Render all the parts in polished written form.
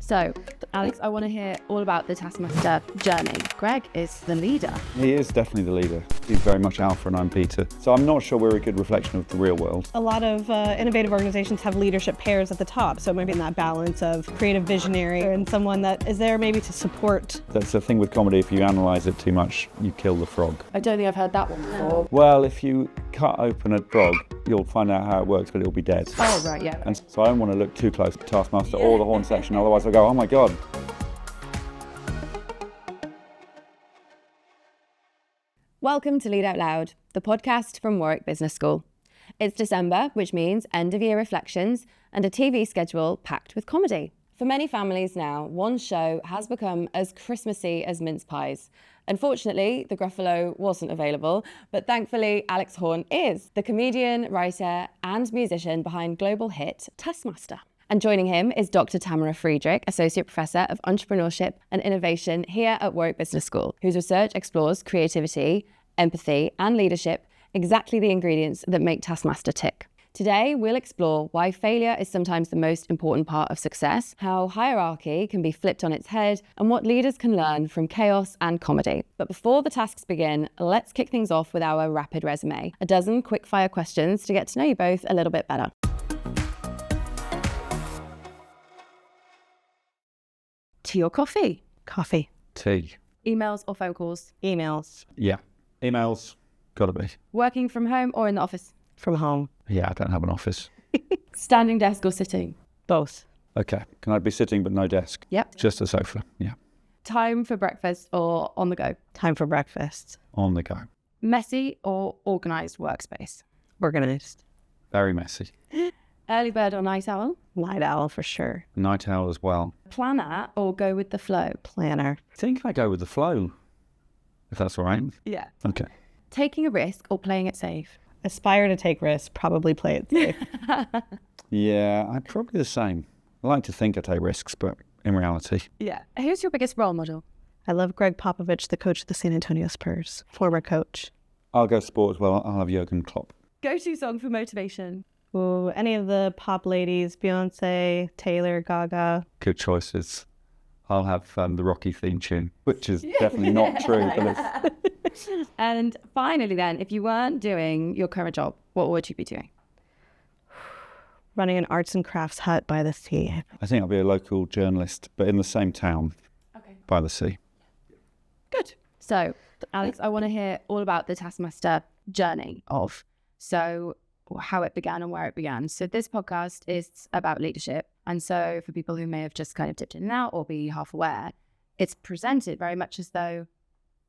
So, Alex, I want to hear all about the Taskmaster Journey. Greg is the leader. He is definitely the leader. He's very much alpha and I'm beta. So I'm not sure we're a good reflection of the real world. A lot of innovative organizations have leadership pairs at the top. So maybe in that balance of creative visionary and someone that is there maybe to support. That's the thing with comedy, if you analyse it too much, you kill the frog. I don't think I've heard that one before. Well, if you cut open a frog, you'll find out how it works, but it'll be dead. Oh, right, yeah. And so I don't want to look too close to Taskmaster or the Horne Section, otherwise I'll go, oh my God. Welcome to Lead Out Loud, the podcast from Warwick Business School. It's December, which means end-of-year reflections and a TV schedule packed with comedy. For many families now, one show has become as Christmassy as mince pies. Unfortunately, the Gruffalo wasn't available, but thankfully Alex Horne is, the comedian, writer and musician behind global hit Taskmaster. And joining him is Dr. Tamara Friedrich, Associate Professor of Entrepreneurship and Innovation here at Warwick Business School, whose research explores creativity, empathy and leadership, exactly the ingredients that make Taskmaster tick. Today, we'll explore why failure is sometimes the most important part of success, how hierarchy can be flipped on its head, and what leaders can learn from chaos and comedy. But before the tasks begin, let's kick things off with our rapid resume, a dozen quick-fire questions to get to know you both a little bit better. Tea or coffee? Coffee. Tea. Emails or phone calls? Emails. Yeah. Emails, gotta be. Working from home or in the office? From home. Yeah, I don't have an office. Standing desk or sitting? Both. Okay, can I be sitting but no desk? Yep. Just a sofa, yeah. Time for breakfast or on the go? Time for breakfast. On the go. Messy or organised workspace? Organized. Very messy. Early bird or night owl? Night owl for sure. Night owl as well. Planner or go with the flow? Planner. I think I go with the flow, if that's all right. Yeah. Okay. Taking a risk or playing it safe? Aspire to take risks, probably play it safe. Yeah, I'm probably the same. I like to think I take risks, but in reality. Yeah. Who's your biggest role model? I love Greg Popovich, the coach of the San Antonio Spurs, former coach. I'll go sport as well. I'll have Jurgen Klopp. Go-to song for motivation? Ooh, any of the pop ladies, Beyonce, Taylor, Gaga. Good choices. I'll have the Rocky theme tune, which is definitely not true, but it's... And finally then, if you weren't doing your current job, what would you be doing? Running an arts and crafts hut by the sea. I think I'll be a local journalist, but in the same town by the sea. Good. So, Alex, I want to hear all about the Taskmaster journey so how it began and where it began. So this podcast is about leadership. And so for people who may have just kind of dipped in and out or be half aware, it's presented very much as though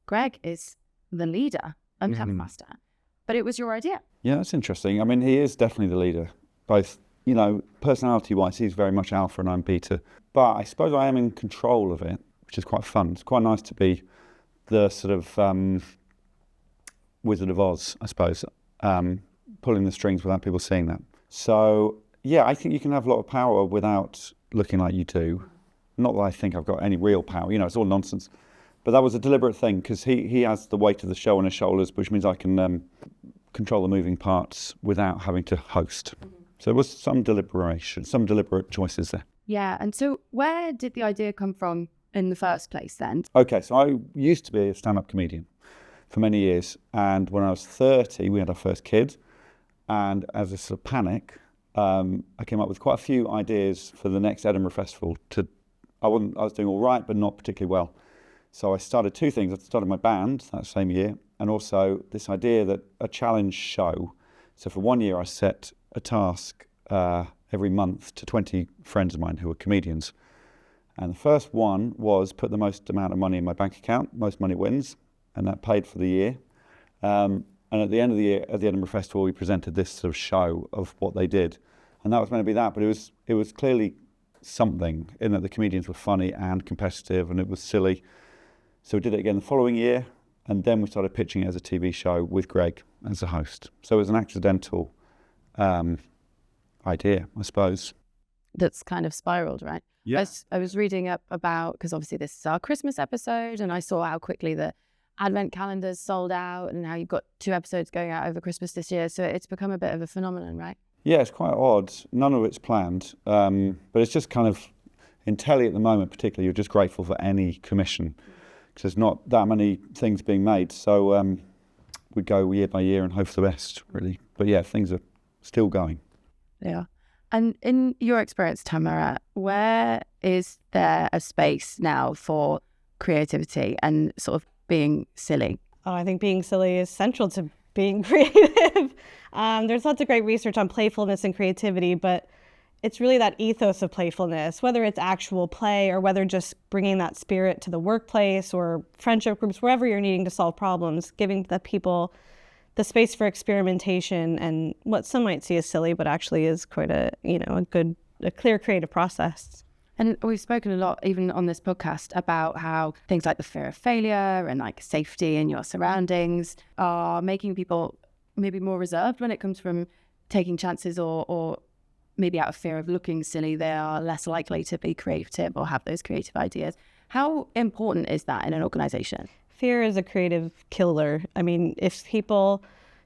Greg is the leader and Taskmaster. But it was your idea. Yeah, that's interesting. I mean, he is definitely the leader. Both, you know, personality-wise, he's very much alpha and I'm beta. But I suppose I am in control of it, which is quite fun. It's quite nice to be the sort of Wizard of Oz, I suppose, pulling the strings without people seeing that. So, yeah, I think you can have a lot of power without looking like you do. Not that I think I've got any real power, you know, it's all nonsense. But that was a deliberate thing because he has the weight of the show on his shoulders, which means I can control the moving parts without having to host. So there was some deliberation, some deliberate choices there. Yeah. And so where did the idea come from in the first place then? Okay, so I used to be a stand-up comedian for many years. And when I was 30, we had our first kid. And as a sort of panic, I came up with quite a few ideas for the next Edinburgh Festival. I was doing all right, but not particularly well. So I started two things. I started my band that same year, and also this idea that a challenge show. So for 1 year, I set a task every month to 20 friends of mine who were comedians. And the first one was put the most amount of money in my bank account, most money wins, and that paid for the year. And at the end of the year, at the Edinburgh Festival, we presented this sort of show of what they did. And that was meant to be that, but it was clearly something in that the comedians were funny and competitive, and it was silly. So we did it again the following year, and then we started pitching it as a TV show with Greg as a host. So it was an accidental idea, I suppose. That's kind of spiraled, right? Yeah. I was reading up about, because obviously this is our Christmas episode, and I saw how quickly the advent calendars sold out and how you've got 2 episodes going out over Christmas this year. So it's become a bit of a phenomenon, right? Yeah, it's quite odd. None of it's planned, but it's just kind of, In telly at the moment particularly, you're just grateful for any commission because there's not that many things being made. So we go year by year and hope for the best, really. But yeah, things are still going. Yeah. And in your experience, Tamara, where is there a space now for creativity and sort of being silly? Oh, I think being silly is central to being creative. There's lots of great research on playfulness and creativity, but it's really that ethos of playfulness, whether it's actual play or whether just bringing that spirit to the workplace or friendship groups, wherever you're needing to solve problems, giving the people the space for experimentation and what some might see as silly, but actually is quite a clear creative process. And we've spoken a lot, even on this podcast, about how things like the fear of failure and like safety in your surroundings are making people maybe more reserved when it comes from taking chances or maybe out of fear of looking silly, they are less likely to be creative or have those creative ideas. How important is that in an organization? Fear is a creative killer. I mean, if people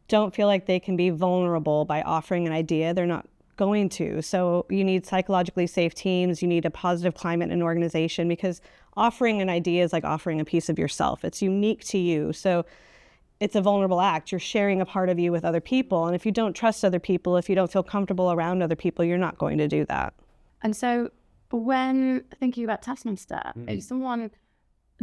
don't feel like they can be vulnerable by offering an idea, they're not going to. So you need psychologically safe teams. You need a positive climate in an organization because offering an idea is like offering a piece of yourself. It's unique to you. So it's a vulnerable act. You're sharing a part of you with other people. And if you don't trust other people, if you don't feel comfortable around other people, you're not going to do that. And so when thinking about Taskmaster, if someone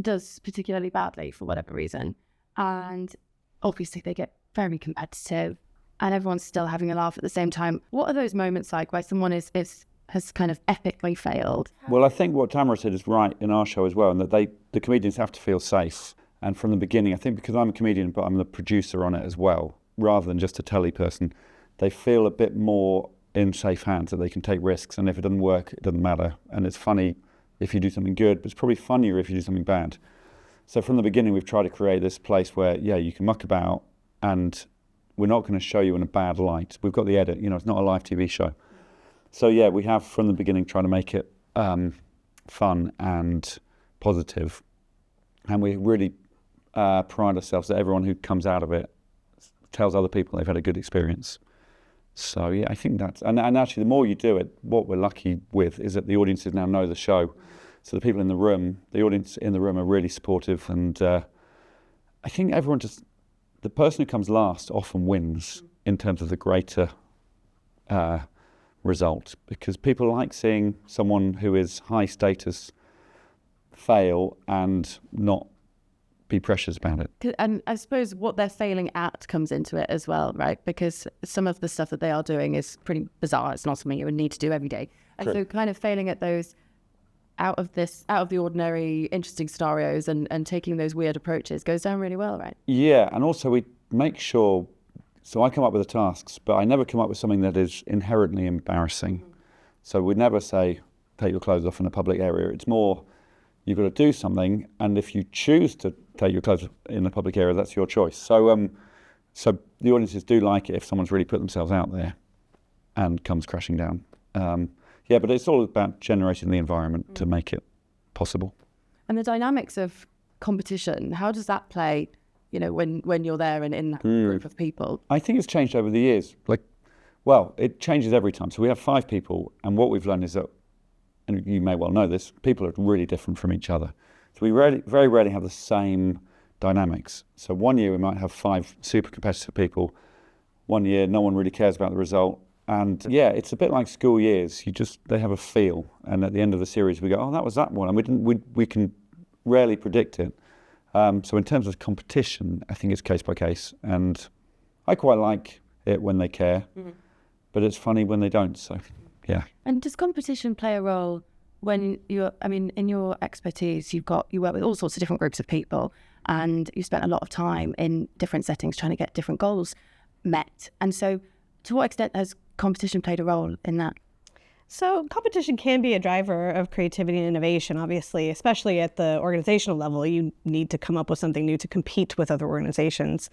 does particularly badly for whatever reason, and obviously they get very competitive and everyone's still having a laugh at the same time, what are those moments like where someone has kind of epically failed? Well, I think what Tamara said is right in our show as well, and that the comedians have to feel safe. And from the beginning, I think because I'm a comedian, but I'm the producer on it as well, rather than just a telly person, they feel a bit more in safe hands, that they can take risks, and if it doesn't work, it doesn't matter. And it's funny if you do something good, but it's probably funnier if you do something bad. So from the beginning, we've tried to create this place where, yeah, you can muck about, and we're not going to show you in a bad light. We've got the edit, it's not a live TV show. So yeah, we have from the beginning tried to make it fun and positive, and we really pride ourselves that everyone who comes out of it tells other people they've had a good experience. So yeah, I think that's, and actually the more you do it, what we're lucky with is that the audiences now know the show. So the people in the room, the audience in the room are really supportive, and I think everyone just, the person who comes last often wins in terms of the greater result, because people like seeing someone who is high status fail and not be precious about it. And I suppose what they're failing at comes into it as well, right? Because some of the stuff that they are doing is pretty bizarre. It's not something you would need to do every day. And so kind of failing at those out of the ordinary, interesting scenarios and taking those weird approaches goes down really well, right? Yeah, and also we make sure, so I come up with the tasks, but I never come up with something that is inherently embarrassing. So we'd never say, take your clothes off in a public area. It's more, you've got to do something, and if you choose to take your clothes in a public area, that's your choice. So so the audiences do like it if someone's really put themselves out there and comes crashing down. Yeah, but it's all about generating the environment to make it possible. And the dynamics of competition, how does that play, when you're there and in that group of people? I think it's changed over the years. It changes every time. So we have 5 people, and what we've learned is that, and you may well know this, people are really different from each other. So we very rarely have the same dynamics. So one year we might have 5 super competitive people. One year no one really cares about the result. And yeah, it's a bit like school years. They have a feel. And at the end of the series we go, oh, that was that one. And we can rarely predict it. So in terms of competition, I think it's case by case. And I quite like it when they care, but it's funny when they don't. So yeah. And does competition play a role when in your expertise, you work with all sorts of different groups of people, and you spent a lot of time in different settings trying to get different goals met. And so to what extent has competition played a role in that? So competition can be a driver of creativity and innovation, obviously, especially at the organizational level. You need to come up with something new to compete with other organizations.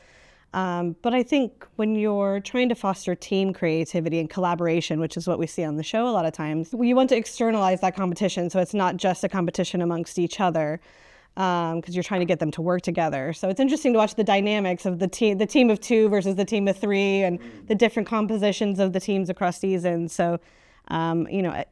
But I think when you're trying to foster team creativity and collaboration, which is what we see on the show a lot of times, you want to externalize that competition so it's not just a competition amongst each other, because you're trying to get them to work together. So it's interesting to watch the dynamics of the team of 2 versus the team of 3, and the different compositions of the teams across seasons. So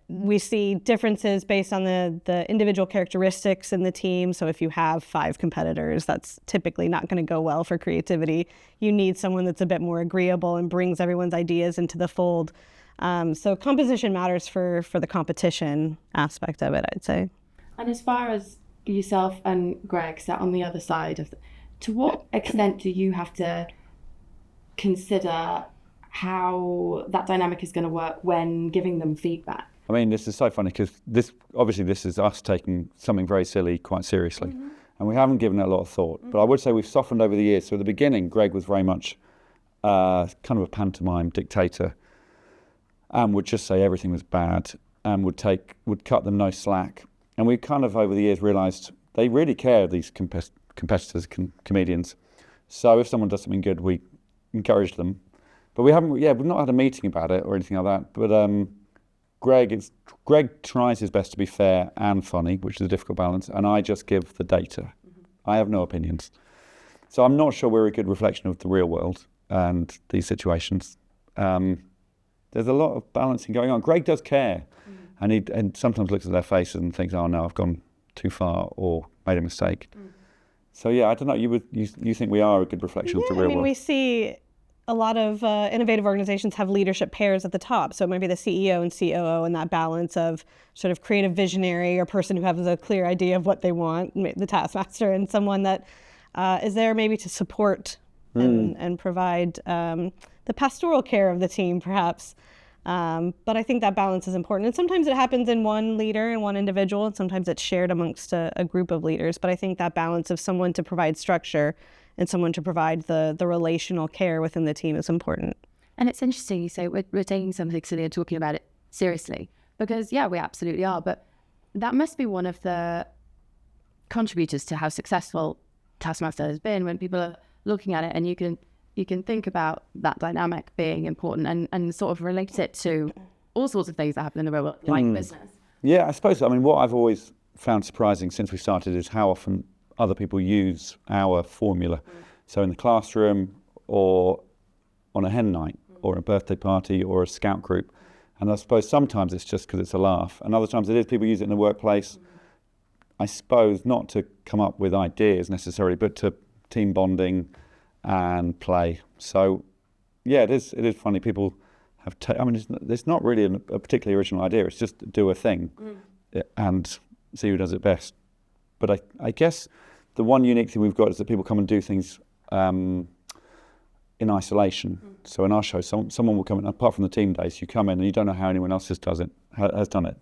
We see differences based on the individual characteristics in the team. So if you have 5 competitors, that's typically not going to go well for creativity. You need someone that's a bit more agreeable and brings everyone's ideas into the fold. So composition matters for the competition aspect of it, I'd say. And as far as yourself and Greg sat on the other side of to what extent do you have to consider how that dynamic is going to work when giving them feedback? I mean, this is so funny because this is us taking something very silly quite seriously. And we haven't given it a lot of thought. But I would say we've softened over the years. So at the beginning, Greg was very much kind of a pantomime dictator and would just say everything was bad and would cut them no slack. And we kind of over the years realised they really care, these competitors, comedians. So if someone does something good, we encourage them. But we've not had a meeting about it or anything like that. But Greg tries his best to be fair and funny, which is a difficult balance, and I just give the data. I have no opinions. So I'm not sure we're a good reflection of the real world and these situations. There's a lot of balancing going on. Greg does care, and sometimes looks at their faces and thinks, "Oh no, I've gone too far or made a mistake." So yeah, I don't know. You think we are a good reflection of the real world? We see a lot of innovative organizations have leadership pairs at the top. So it might be the CEO and COO, and that balance of sort of creative visionary or person who has a clear idea of what they want, the taskmaster, and someone that is there maybe to support and provide the pastoral care of the team, perhaps. But I think that balance is important. And sometimes it happens in one leader and one individual, and sometimes it's shared amongst a group of leaders. But I think that balance of someone to provide structure and someone to provide the relational care within the team is important. And it's interesting you say we're taking something silly and talking about it seriously, because yeah, we absolutely are. But that must be one of the contributors to how successful Taskmaster has been, when people are looking at it and you can think about that dynamic being important and sort of relate it to all sorts of things that happen in the real world, like business. Yeah, I suppose. I mean, what I've always found surprising since we started is how often other people use our formula. So in the classroom or on a hen night or a birthday party or a scout group. And I suppose sometimes it's just because it's a laugh. And other times it is people use it in the workplace. I suppose not to come up with ideas necessarily, but to team bonding and play. So yeah, it is funny. People have, it's not really a particularly original idea. It's just do a thing and see who does it best. But I guess the one unique thing we've got is that people come and do things in isolation. So in our show, someone will come in, apart from the team days, you come in and you don't know how anyone else has done it.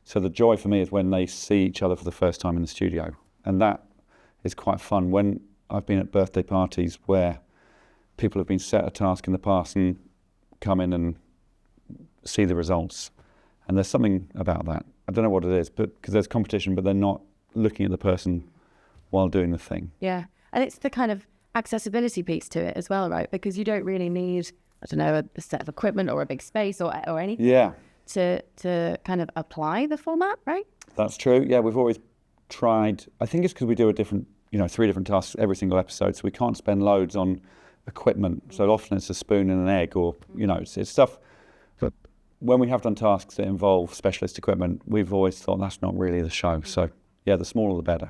So the joy for me is when they see each other for the first time in the studio. And that is quite fun. When I've been at birthday parties where people have been set a task in the past and come in and see the results. And there's something about that. I don't know what it is, but because there's competition, but they're not looking at the person while doing the thing. Yeah. And it's the kind of accessibility piece to it as well, right? Because you don't really need, I don't know, a set of equipment or a big space or anything to kind of apply the format, right? That's true. Yeah, we've always tried. I think it's because we do 3 different tasks every single episode, so we can't spend loads on equipment. So often it's a spoon and an egg, or it's stuff. But when we have done tasks that involve specialist equipment, we've always thought that's not really the show. So yeah, the smaller the better.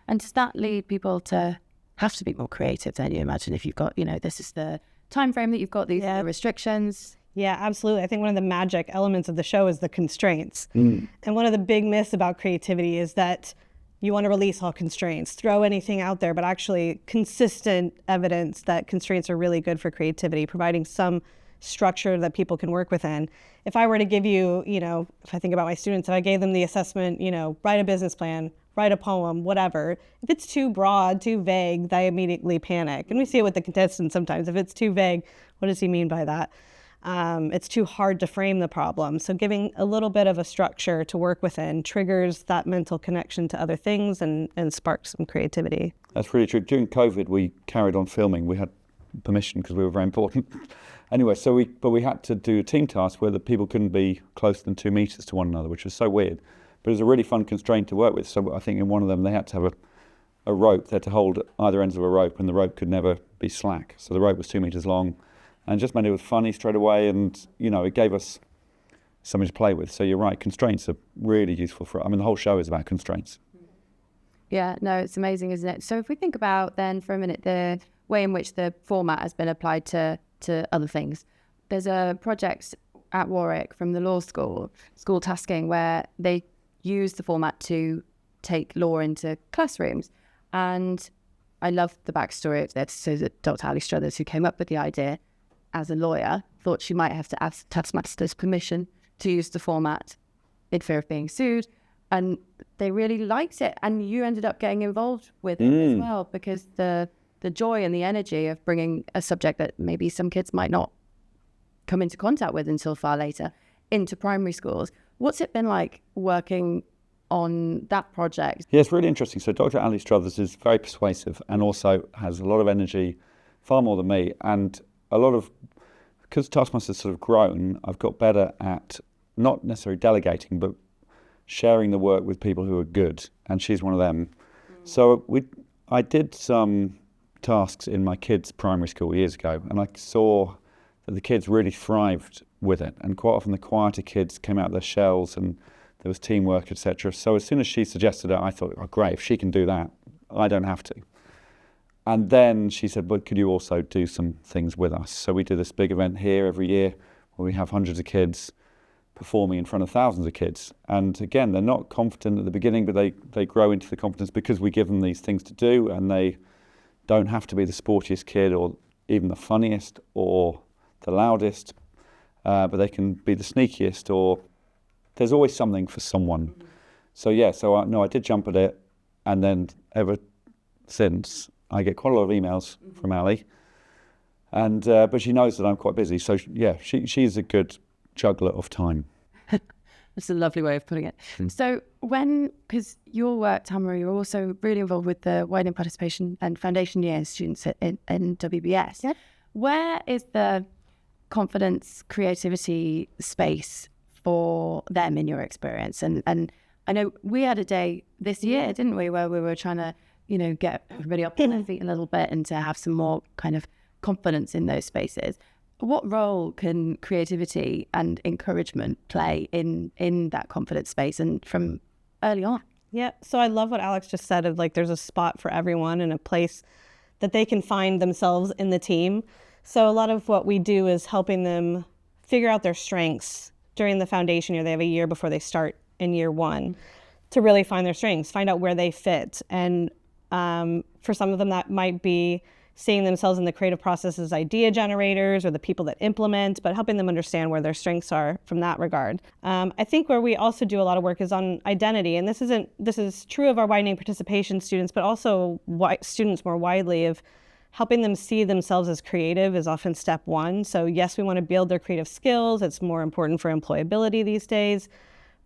And does that lead people to have to be more creative then, you imagine, if you've got, this is the time frame that you've got, these are the restrictions? Yeah, absolutely. I think one of the magic elements of the show is the constraints. And one of the big myths about creativity is that you want to release all constraints, throw anything out there, but actually consistent evidence that constraints are really good for creativity, providing some structure that people can work within. If I were to give you, if I think about my students, if I gave them the assessment, write a business plan, write a poem, whatever. If it's too broad, too vague, they immediately panic. And we see it with the contestants sometimes. If it's too vague, what does he mean by that? It's too hard to frame the problem. So giving a little bit of a structure to work within triggers that mental connection to other things and sparks some creativity. That's really true. During COVID, we carried on filming. We had permission because we were very important. Anyway, but we had to do a team task where the people couldn't be closer than 2 meters to one another, which was so weird. But it was a really fun constraint to work with. So I think in one of them, they had to have a rope. They had to hold either ends of a rope, and the rope could never be slack. So the rope was 2 meters long. And just made it funny straight away, and it gave us something to play with. So you're right, constraints are really useful for it. I mean, the whole show is about constraints. Yeah, no, it's amazing, isn't it? So if we think about then for a minute the way in which the format has been applied to other things. There's a project at Warwick from the law school tasking, where they use the format to take law into classrooms. And I love the backstory of that. So that Dr. Ali Struthers, who came up with the idea as a lawyer, thought she might have to ask Taskmaster's permission to use the format in fear of being sued. And they really liked it. And you ended up getting involved with it as well, because the joy and the energy of bringing a subject that maybe some kids might not come into contact with until far later into primary schools. What's it been like working on that project? Yeah, it's really interesting. So Dr. Ali Struthers is very persuasive and also has a lot of energy, far more than me. And because Taskmaster's sort of grown, I've got better at not necessarily delegating, but sharing the work with people who are good. And she's one of them. So I did some tasks in my kids' primary school years ago, and I saw that the kids really thrived with it. And quite often the quieter kids came out of their shells and there was teamwork, etc. So as soon as she suggested it, I thought, oh, great, if she can do that, I don't have to. And then she said, but could you also do some things with us? So we do this big event here every year where we have hundreds of kids performing in front of thousands of kids. And again, they're not confident at the beginning, but they grow into the confidence because we give them these things to do, and they don't have to be the sportiest kid or even the funniest or the loudest, but they can be the sneakiest, or there's always something for someone. So yeah, I did jump at it, and then ever since I get quite a lot of emails from Ali, and but she knows that I'm quite busy. So yeah, she's a good juggler of time. That's a lovely way of putting it. So because your work, Tamara, you're also really involved with the widening participation and foundation year students in WBS. Yeah. Where is the confidence, creativity space for them in your experience? And I know we had a day this year, didn't we, where we were trying to, get everybody up on their feet a little bit and to have some more kind of confidence in those spaces. What role can creativity and encouragement play in that confidence space and from early on? Yeah, so I love what Alex just said of there's a spot for everyone and a place that they can find themselves in the team. So a lot of what we do is helping them figure out their strengths during the foundation year. They have a year before they start in year one to really find their strengths, find out where they fit. And for some of them, that might be seeing themselves in the creative process as idea generators or the people that implement, but helping them understand where their strengths are from that regard. I think where we also do a lot of work is on identity, and this is true of our widening participation students, but also students more widely, of helping them see themselves as creative is often step one. So yes, we want to build their creative skills. It's more important for employability these days.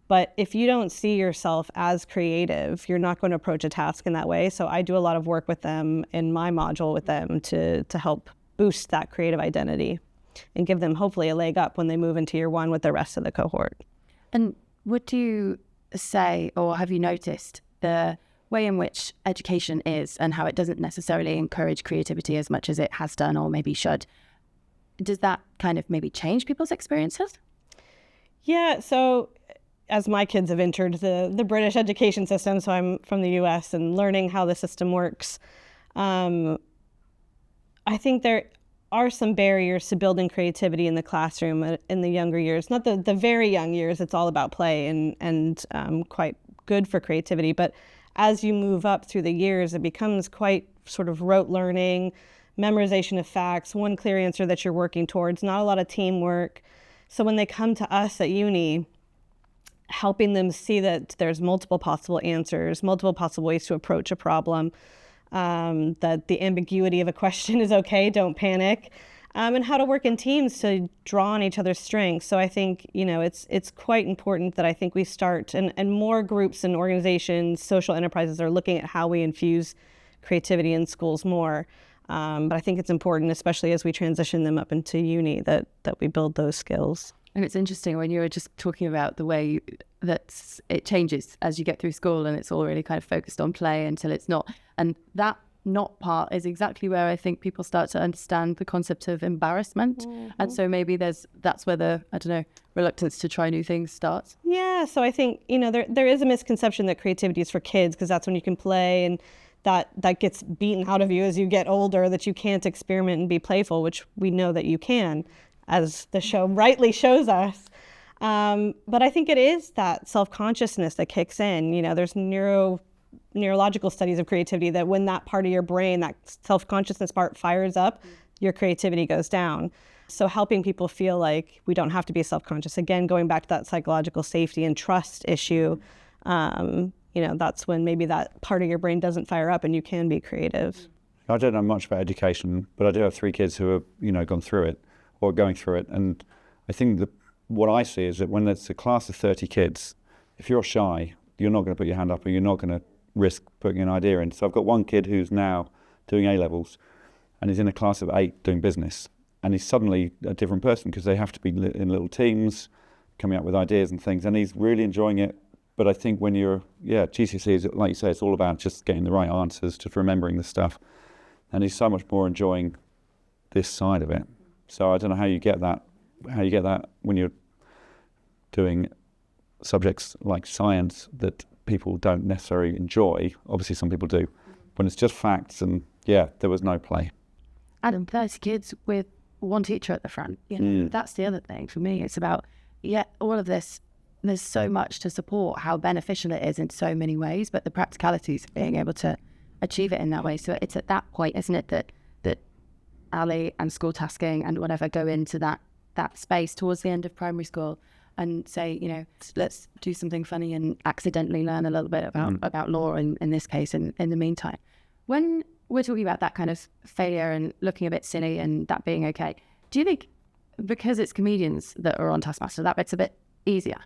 But if you don't see yourself as creative, you're not going to approach a task in that way. So I do a lot of work with them in my module with them to help boost that creative identity and give them hopefully a leg up when they move into year one with the rest of the cohort. And would you say, or have you noticed the way in which education is and how it doesn't necessarily encourage creativity as much as it has done or maybe should? Does that kind of maybe change people's experiences? Yeah, so as my kids have entered the British education system, so I'm from the US, and learning how the system works, I think there are some barriers to building creativity in the classroom in the younger years. Not the very young years, it's all about play and quite good for creativity. But as you move up through the years, it becomes quite sort of rote learning, memorization of facts, one clear answer that you're working towards, not a lot of teamwork. So when they come to us at uni, helping them see that there's multiple possible answers, multiple possible ways to approach a problem, that the ambiguity of a question is okay, don't panic, and how to work in teams to draw on each other's strengths. So I think, it's quite important that I think we start, and more groups and organizations, social enterprises are looking at how we infuse creativity in schools more. But I think it's important, especially as we transition them up into uni, that we build those skills. And it's interesting when you were just talking about the way that it changes as you get through school, and it's all really kind of focused on play until it's not. And that not part is exactly where I think people start to understand the concept of embarrassment. And so maybe that's where the, I don't know, reluctance to try new things starts. Yeah, so I think, there is a misconception that creativity is for kids because that's when you can play, and that gets beaten out of you as you get older, that you can't experiment and be playful, which we know that you can, as the show rightly shows us. But I think it is that self-consciousness that kicks in. There's neurological studies of creativity that when that part of your brain, that self-consciousness part fires up, your creativity goes down. So helping people feel like we don't have to be self-conscious. Again, going back to that psychological safety and trust issue, that's when maybe that part of your brain doesn't fire up and you can be creative. I don't know much about education, but I do have 3 kids who have, gone through it or going through it. And I think what I see is that when it's a class of 30 kids, if you're shy, you're not going to put your hand up, or you're not going to risk putting an idea in. So I've got one kid who's now doing A-levels, and he's in a class of 8 doing business, and he's suddenly a different person because they have to be in little teams coming up with ideas and things, and he's really enjoying it. But I think when GCSE is, like you say, it's all about just getting the right answers, just remembering the stuff, and he's so much more enjoying this side of it. So I don't know how you get that when you're doing subjects like science that people don't necessarily enjoy. Obviously some people do. When it's just facts, and there was no play. And 30 kids with one teacher at the front. That's the other thing for me. It's about, all of this, there's so much to support how beneficial it is in so many ways, but the practicalities of being able to achieve it in that way. So it's at that point, isn't it, that Ali and school tasking and whatever go into that space towards the end of primary school and say, let's do something funny and accidentally learn a little bit about law in this case in the meantime. When we're talking about that kind of failure and looking a bit silly and that being okay, do you think because it's comedians that are on Taskmaster, that bit's a bit easier?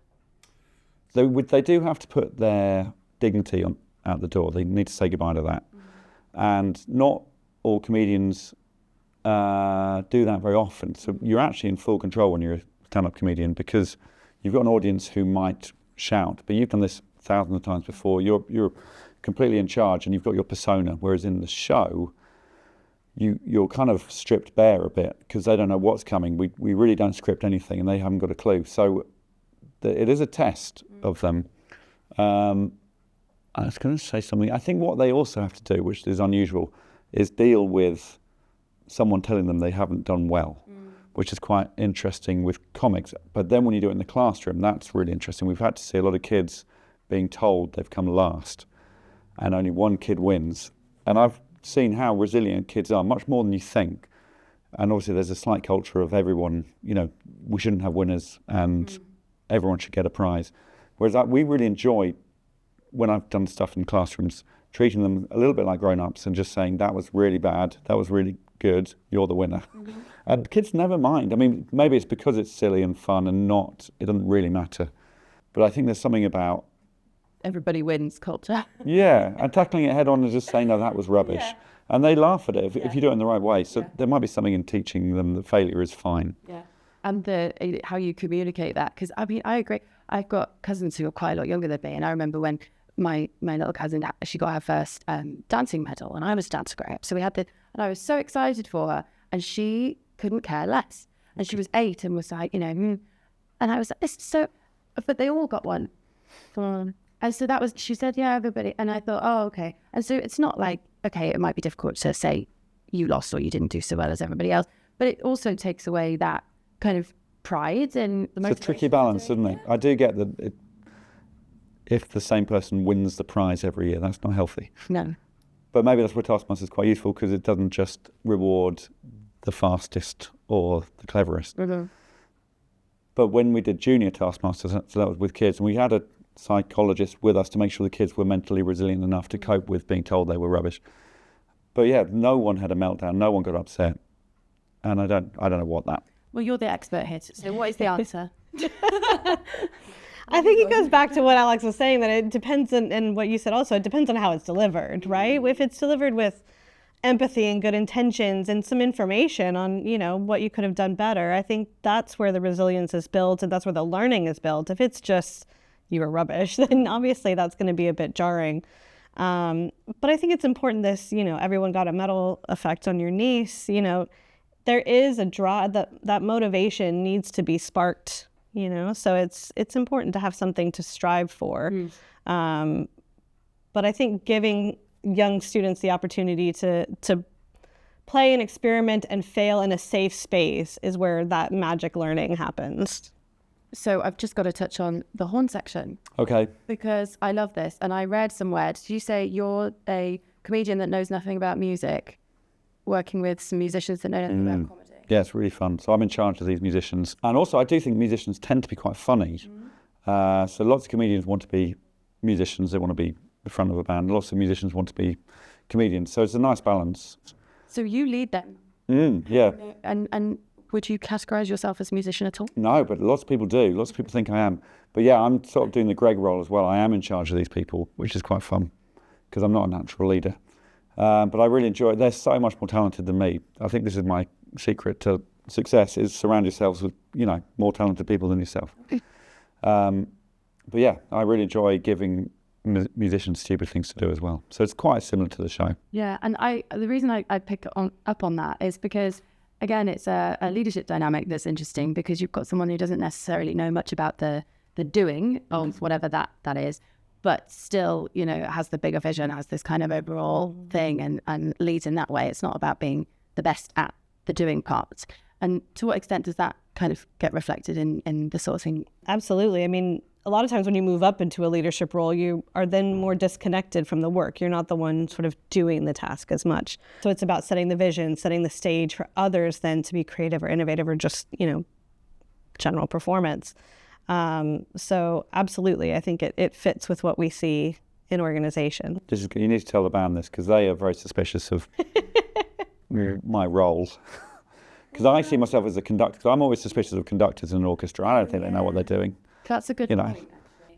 They do have to put their dignity out the door. They need to say goodbye to that. And not all comedians do that very often. So you're actually in full control when you're a stand-up comedian because you've got an audience who might shout, but you've done this thousands of times before. You're completely in charge and you've got your persona, whereas in the show, you're kind of stripped bare a bit because they don't know what's coming. We really don't script anything and they haven't got a clue. So it is a test of them. I was going to say something. I think what they also have to do, which is unusual, is deal with someone telling them they haven't done well, which is quite interesting with comics. But then when you do it in the classroom, that's really interesting. We've had to see a lot of kids being told they've come last and only one kid wins. And I've seen how resilient kids are, much more than you think. And obviously there's a slight culture of everyone, we shouldn't have winners and everyone should get a prize. Whereas we really enjoy, when I've done stuff in classrooms, treating them a little bit like grown-ups and just saying, that was really bad, that was really good, you're the winner. And kids never mind. I mean, maybe it's because it's silly and fun and it doesn't really matter. But I think there's something about everybody wins culture. And tackling it head on and just saying, no, that was rubbish. And they laugh at it if you do it in the right way. So there might be something in teaching them that failure is fine. And how you communicate that. Because I mean, I agree. I've got cousins who are quite a lot younger than me. And I remember when my little cousin, she got her first dancing medal and I was dancer growing up. So we had and I was so excited for her and she couldn't care less. And she was 8 and was like, and I was like, this is so, but they all got one. And so she said, yeah, everybody. And I thought, oh, okay. And so it's not like, okay, it might be difficult to say you lost or you didn't do so well as everybody else, but it also takes away that kind of pride and the motivation. It's a tricky balance, isn't it? I do get that if the same person wins the prize every year, that's not healthy. No. But maybe that's where Taskmaster is quite useful because it doesn't just reward the fastest or the cleverest. But when we did junior Taskmasters, so that was with kids, and we had a psychologist with us to make sure the kids were mentally resilient enough to cope with being told they were rubbish. But no one had a meltdown, no one got upset. And I don't know what that. Well, you're the expert here, so what is the answer? I think it goes back to what Alex was saying, that it depends on, and what you said also, it depends on how it's delivered, right? If it's delivered with empathy and good intentions and some information on, what you could have done better, I think that's where the resilience is built and that's where the learning is built. If it's just, you were rubbish, then obviously that's going to be a bit jarring. But I think it's important everyone got a medal effect on your niece, there is a draw, that motivation needs to be sparked, so it's important to have something to strive for. But I think giving young students the opportunity to play and experiment and fail in a safe space is where that magic learning happens. So I've just got to touch on the Horne Section. Okay. Because I love this. And I read somewhere, did you say you're a comedian that knows nothing about music, working with some musicians that know nothing about comedy? Yeah, it's really fun. So I'm in charge of these musicians. And also I do think musicians tend to be quite funny. So lots of comedians want to be musicians. They want to be the front of a band. Lots of musicians want to be comedians. So it's a nice balance. So you lead them? Yeah. And would you categorise yourself as a musician at all? No, but lots of people do. Lots of people think I am. But yeah, I'm sort of doing the Greg role as well. I am in charge of these people, which is quite fun because I'm not a natural leader. But I really enjoy it. They're so much more talented than me. I think this is my secret to success, is surround yourselves with, more talented people than yourself. But yeah, I really enjoy giving musicians stupid things to do as well. So it's quite similar to the show. Yeah, and the reason I pick up on that is because, again, it's a leadership dynamic that's interesting because you've got someone who doesn't necessarily know much about the doing of whatever that is, but still, has the bigger vision, has this kind of overall thing and leads in that way. It's not about being the best at the doing part. And to what extent does that kind of get reflected in the sort of thing? Absolutely. I mean, a lot of times when you move up into a leadership role, you are then more disconnected from the work. You're not the one sort of doing the task as much. So it's about setting the vision, setting the stage for others then to be creative or innovative or just, general performance. So absolutely, I think it fits with what we see in organization. You need to tell the band this because they are very suspicious of my role. Because I see myself as a conductor. Because I'm always suspicious of conductors in an orchestra. I don't think they know what they're doing. That's a good point.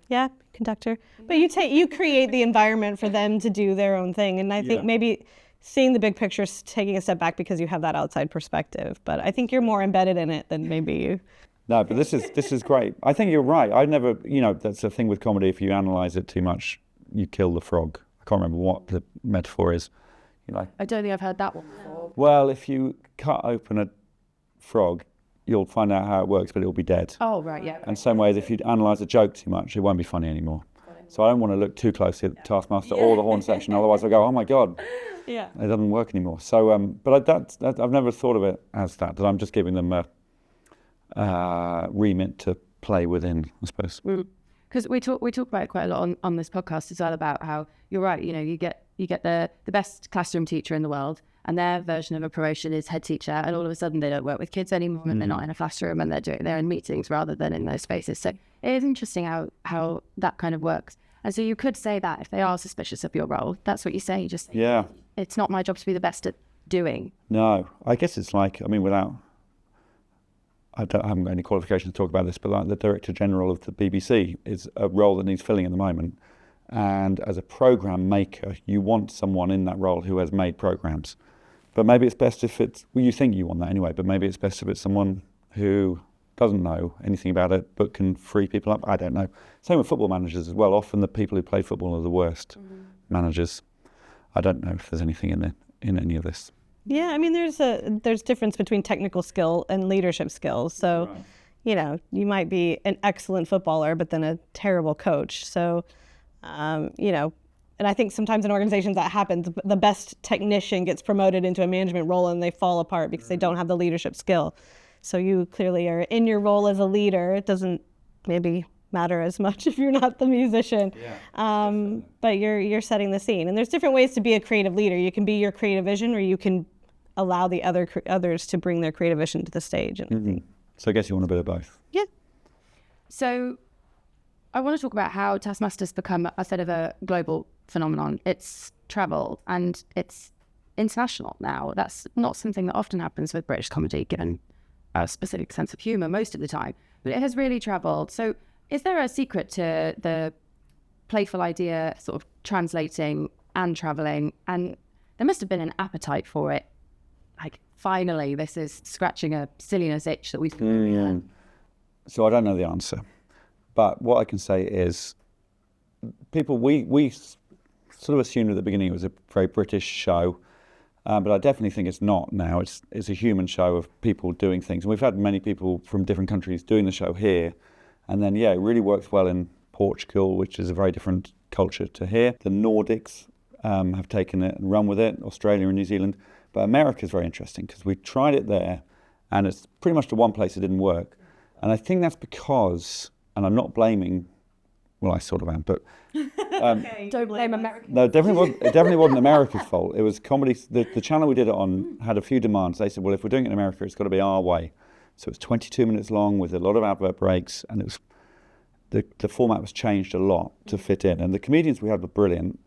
Yeah, conductor. But you create the environment for them to do their own thing. And I think maybe seeing the big picture, taking a step back because you have that outside perspective. But I think you're more embedded in it than maybe you. No, but this is great. I think you're right. I never, that's the thing with comedy. If you analyse it too much, you kill the frog. I can't remember what the metaphor is. I don't think I've heard that one before. Well, if you cut open a frog, you'll find out how it works, but it'll be dead. Oh, right, yeah. And same way as if you analyse a joke too much, it won't be funny anymore. So I don't want to look too closely at Taskmaster or the Horne Section, otherwise I'll go, oh my God, it doesn't work anymore. So, but I've never thought of it as that I'm just giving them a remit to play within, I suppose. Because we talk about it quite a lot on this podcast as well, about how you're right, you get the best classroom teacher in the world, and their version of a promotion is head teacher, and all of a sudden they don't work with kids anymore, and they're not in a classroom, and they're in meetings rather than in those spaces. So it is interesting how that kind of works. And so you could say that if they are suspicious of your role, that's what you say. You just say, it's not my job to be the best at doing. No, I guess it's like, I haven't got any qualifications to talk about this, but like the Director General of the BBC is a role that needs filling at the moment. And as a programme maker, you want someone in that role who has made programmes. But maybe it's best if you think you want that anyway, but maybe it's best if it's someone who doesn't know anything about it, but can free people up. I don't know. Same with football managers as well. Often the people who play football are the worst managers. I don't know if there's anything in any of this. Yeah, I mean, there's difference between technical skill and leadership skills. So, you might be an excellent footballer, but then a terrible coach. So, and I think sometimes in organizations that happens. The best technician gets promoted into a management role and they fall apart because they don't have the leadership skill. So you clearly are in your role as a leader. It doesn't maybe matter as much if you're not the musician, but you're setting the scene. And there's different ways to be a creative leader. You can be your creative vision, or you can allow the others to bring their creative vision to the stage. And So I guess you want a bit of both. Yeah. So I want to talk about how Taskmaster's become a sort of a global phenomenon. It's travel and it's international now. That's not something that often happens with British comedy, given a specific sense of humour most of the time. But it has really travelled. So is there a secret to the playful idea sort of translating and travelling? And there must have been an appetite for it. Like, finally, this is scratching a silliness itch that we've been So I don't know the answer. But what I can say is we sort of assumed at the beginning it was a very British show, but I definitely think it's not now. It's a human show of people doing things. And we've had many people from different countries doing the show here. And then, yeah, it really works well in Portugal, which is a very different culture to here. The Nordics have taken it and run with it, Australia and New Zealand. But America is very interesting because we tried it there, and it's pretty much the one place it didn't work. And I think that's because, and I'm not blaming, well, I sort of am, but... Okay, don't blame America. No, it definitely wasn't America's fault. It was comedy. The channel we did it on had a few demands. They said, well, if we're doing it in America, it's got to be our way. So it's 22 minutes long with a lot of advert breaks, and it was the format was changed a lot to fit in. And the comedians we had were brilliant,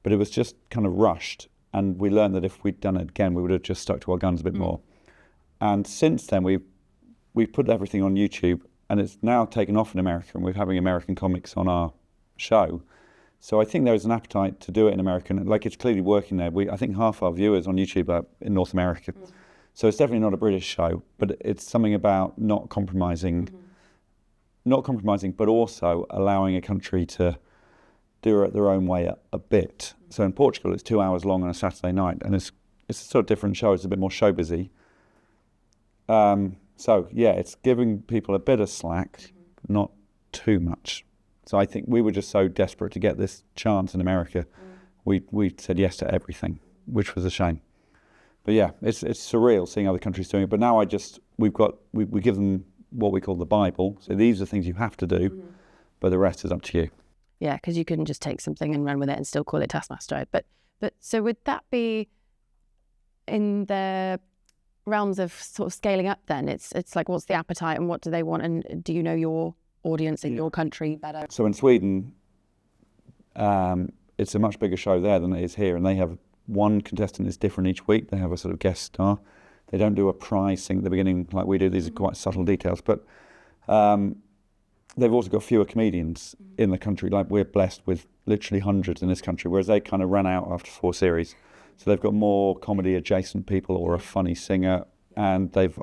but it was just kind of rushed. And we learned that if we'd done it again, we would have just stuck to our guns a bit more. And since then, we've put everything on YouTube, and it's now taken off in America, and we're having American comics on our show. So I think there is an appetite to do it in America. Like, it's clearly working there. I think half our viewers on YouTube are in North America. So it's definitely not a British show, but it's something about not compromising, but also allowing a country to do it their own way a bit. So in Portugal, it's 2 hours long on a Saturday night, and it's a sort of different show. It's a bit more show busy. So yeah, it's giving people a bit of slack, but not too much. So I think we were just so desperate to get this chance in America. We said yes to everything, which was a shame. But yeah, it's surreal seeing other countries doing it. But now we give them what we call the Bible. So these are things you have to do, but the rest is up to you. Yeah, because you couldn't just take something and run with it and still call it Taskmaster, right? But so would that be in the realms of sort of scaling up then? It's like, what's the appetite and what do they want? And do you know your audience in your country better? So in Sweden, it's a much bigger show there than it is here, and they have one contestant is different each week. They have a sort of guest star. They don't do a prize thing at the beginning like we do. These are quite subtle details, but they've also got fewer comedians in the country. Like, we're blessed with literally hundreds in this country, whereas they kind of ran out after 4 series. So they've got more comedy adjacent people or a funny singer, and they've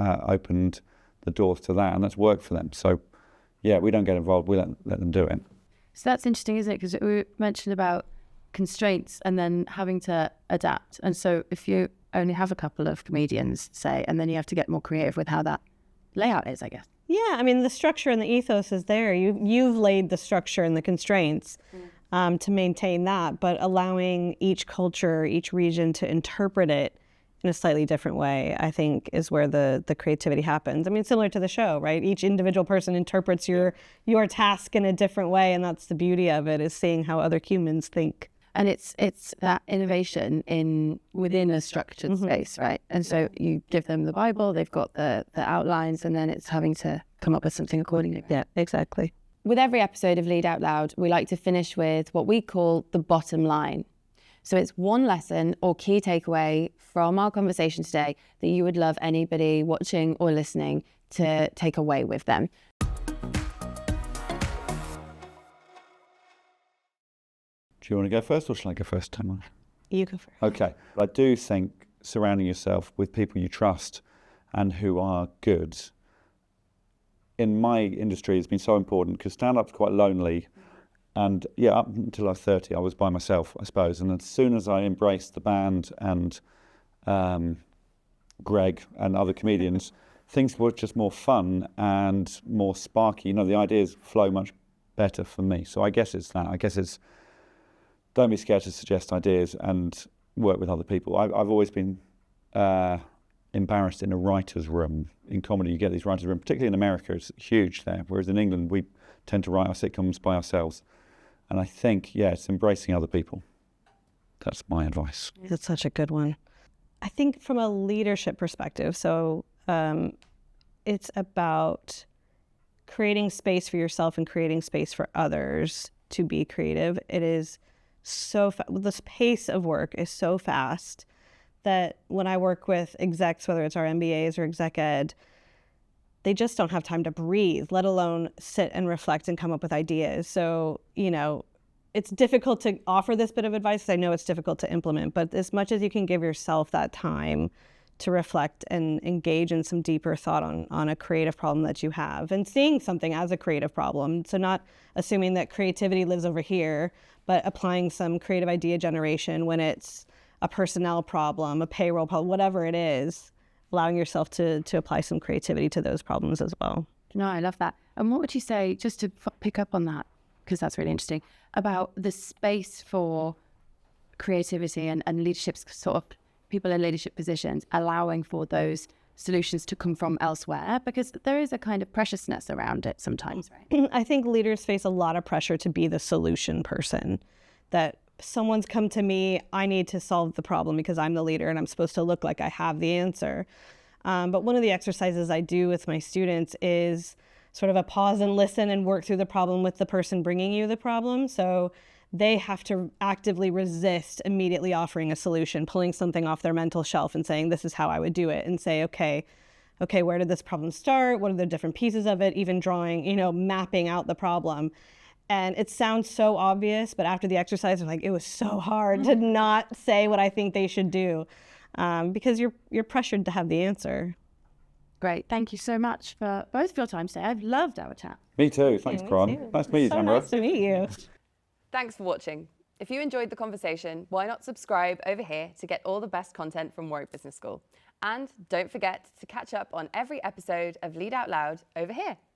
opened the doors to that, and that's worked for them. So yeah, we don't get involved. We let them do it. So that's interesting, isn't it? Because we mentioned about constraints and then having to adapt. And so if you only have a couple of comedians, say, and then you have to get more creative with how that layout is, I guess. Yeah, I mean, the structure and the ethos is there. You've laid the structure and the constraints to maintain that, but allowing each culture, each region to interpret it in a slightly different way, I think, is where the creativity happens. I mean, similar to the show, right? Each individual person interprets your task in a different way, and that's the beauty of it, is seeing how other humans think. And it's that innovation within a structured space, right? And so you give them the Bible, they've got the outlines, and then it's having to come up with something accordingly. Yeah, exactly. With every episode of Lead Out Loud, we like to finish with what we call the bottom line. So it's one lesson or key takeaway from our conversation today that you would love anybody watching or listening to take away with them. Do you want to go first, or shall I go first, Tamara? You go first. Okay. I do think surrounding yourself with people you trust and who are good, in my industry, has been so important, because stand-up's quite lonely. And yeah, up until I was 30, I was by myself, I suppose. And as soon as I embraced the band and Greg and other comedians, things were just more fun and more sparky. You know, the ideas flow much better for me. So I guess it's that. I guess it's, don't be scared to suggest ideas and work with other people. I've always been embarrassed in a writer's room. In comedy, you get these writer's rooms, particularly in America, it's huge there. Whereas in England, we tend to write our sitcoms by ourselves. And I think, yeah, it's embracing other people. That's my advice. That's such a good one. I think from a leadership perspective, so it's about creating space for yourself and creating space for others to be creative. It is so this pace of work is so fast that when I work with execs, whether it's our MBAs or exec ed, they just don't have time to breathe, let alone sit and reflect and come up with ideas. So, you know, it's difficult to offer this bit of advice. I know it's difficult to implement, but as much as you can give yourself that time to reflect and engage in some deeper thought on a creative problem that you have, and seeing something as a creative problem. So not assuming that creativity lives over here, but applying some creative idea generation when it's a personnel problem, a payroll problem, whatever it is, allowing yourself to apply some creativity to those problems as well. No, I love that. And what would you say, just to pick up on that, because that's really interesting, about the space for creativity and leadership, sort of people in leadership positions, allowing for those solutions to come from elsewhere, because there is a kind of preciousness around it sometimes, right? I think leaders face a lot of pressure to be the solution person, that someone's come to me, I need to solve the problem because I'm the leader and I'm supposed to look like I have the answer. But one of the exercises I do with my students is sort of a pause and listen and work through the problem with the person bringing you the problem. So they have to actively resist immediately offering a solution, pulling something off their mental shelf and saying, this is how I would do it, and say, okay, where did this problem start? What are the different pieces of it? Even drawing, mapping out the problem. And it sounds so obvious, but after the exercise, they're like, it was so hard to not say what I think they should do, because you're pressured to have the answer. Great. Thank you so much for both of your time today. I've loved our chat. Me too. Thanks, Coron. Nice to meet you, Tamara. Nice to meet you. Thanks for watching. If you enjoyed the conversation, why not subscribe over here to get all the best content from Warwick Business School? And don't forget to catch up on every episode of Lead Out Loud over here.